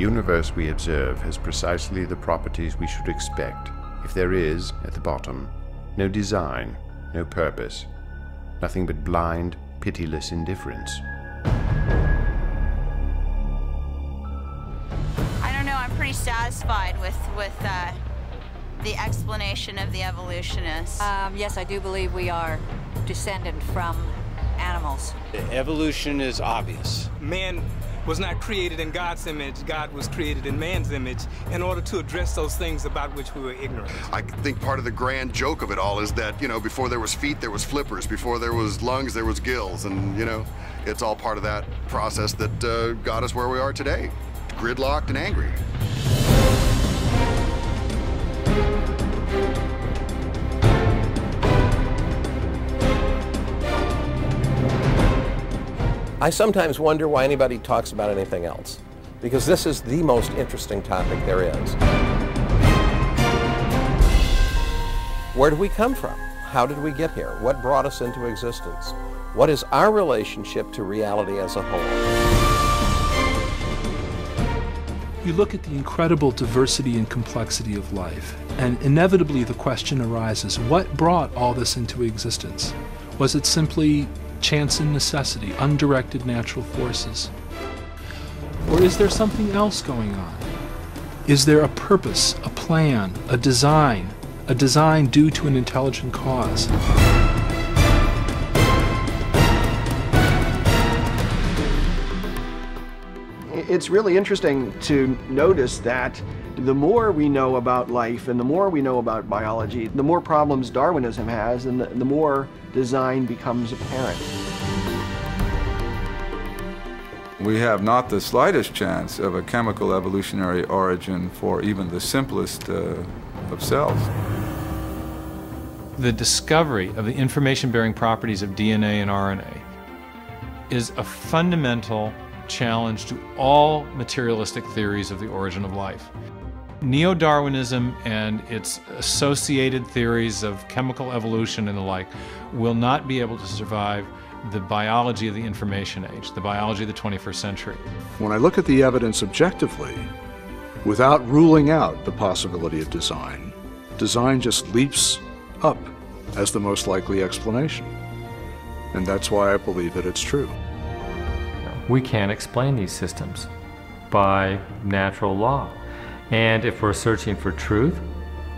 universe we observe has precisely the properties we should expect if there is, at the bottom, no design, no purpose, nothing but blind, pitiless indifference. I don't know, I'm pretty satisfied with the explanation of the evolutionists. Yes, I do believe we are descended from animals. Evolution is obvious. Man was not created in God's image. God was created in man's image in order to address those things about which we were ignorant. I think part of the grand joke of it all is that, you know, before there was feet, there was flippers. Before there was lungs, there was gills. And, you know, it's all part of that process that got us where we are today, gridlocked and angry. I sometimes wonder why anybody talks about anything else, because this is the most interesting topic there is. Where do we come from? How did we get here? What brought us into existence? What is our relationship to reality as a whole? You look at the incredible diversity and complexity of life, and inevitably the question arises, what brought all this into existence? Was it simply chance and necessity, undirected natural forces? Or is there something else going on? Is there a purpose, a plan, a design due to an intelligent cause? It's really interesting to notice that the more we know about life and the more we know about biology, the more problems Darwinism has and the more design becomes apparent. We have not the slightest chance of a chemical evolutionary origin for even the simplest of cells. The discovery of the information-bearing properties of DNA and RNA is a fundamental challenge to all materialistic theories of the origin of life. Neo-Darwinism and its associated theories of chemical evolution and the like will not be able to survive the biology of the information age, the biology of the 21st century. When I look at the evidence objectively, without ruling out the possibility of design, design just leaps up as the most likely explanation. And that's why I believe that it's true. We can't explain these systems by natural law. And if we're searching for truth,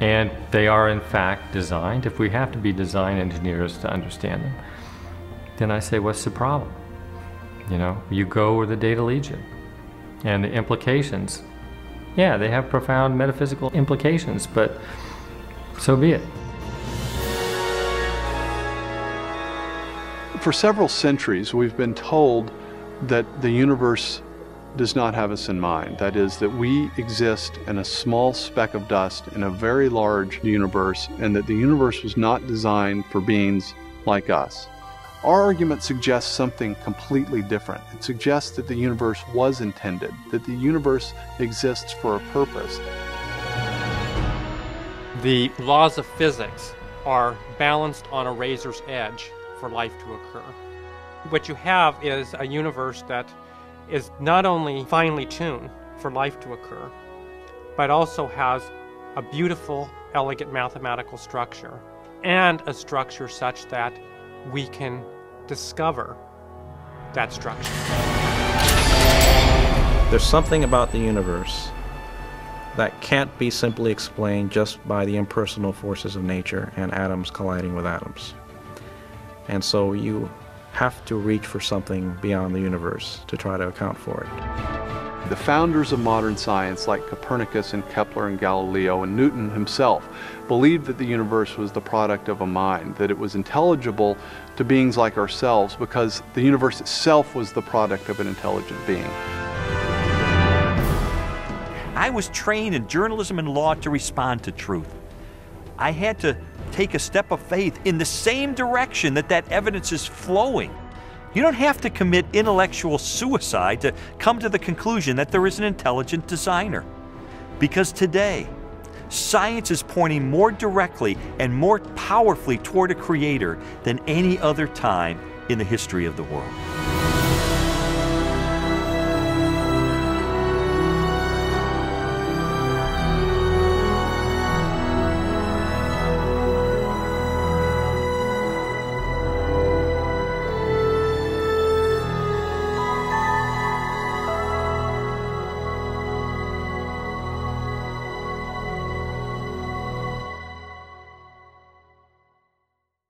and they are in fact designed, if we have to be design engineers to understand them, then I say, what's the problem? You know, you go where the data leads you. And the implications, yeah, they have profound metaphysical implications, but so be it. For several centuries, we've been told that the universe does not have us in mind. That is, that we exist in a small speck of dust in a very large universe, and that the universe was not designed for beings like us. Our argument suggests something completely different. It suggests that the universe was intended, that the universe exists for a purpose. The laws of physics are balanced on a razor's edge for life to occur. What you have is a universe that is not only finely tuned for life to occur, but also has a beautiful, elegant mathematical structure, and a structure such that we can discover that structure. There's something about the universe that can't be simply explained just by the impersonal forces of nature and atoms colliding with atoms. And so you have to reach for something beyond the universe to try to account for it. The founders of modern science, like Copernicus and Kepler and Galileo and Newton himself, believed that the universe was the product of a mind, that it was intelligible to beings like ourselves because the universe itself was the product of an intelligent being. I was trained in journalism and law to respond to truth. I had to take a step of faith in the same direction that evidence is flowing. You don't have to commit intellectual suicide to come to the conclusion that there is an intelligent designer. Because today, science is pointing more directly and more powerfully toward a creator than any other time in the history of the world.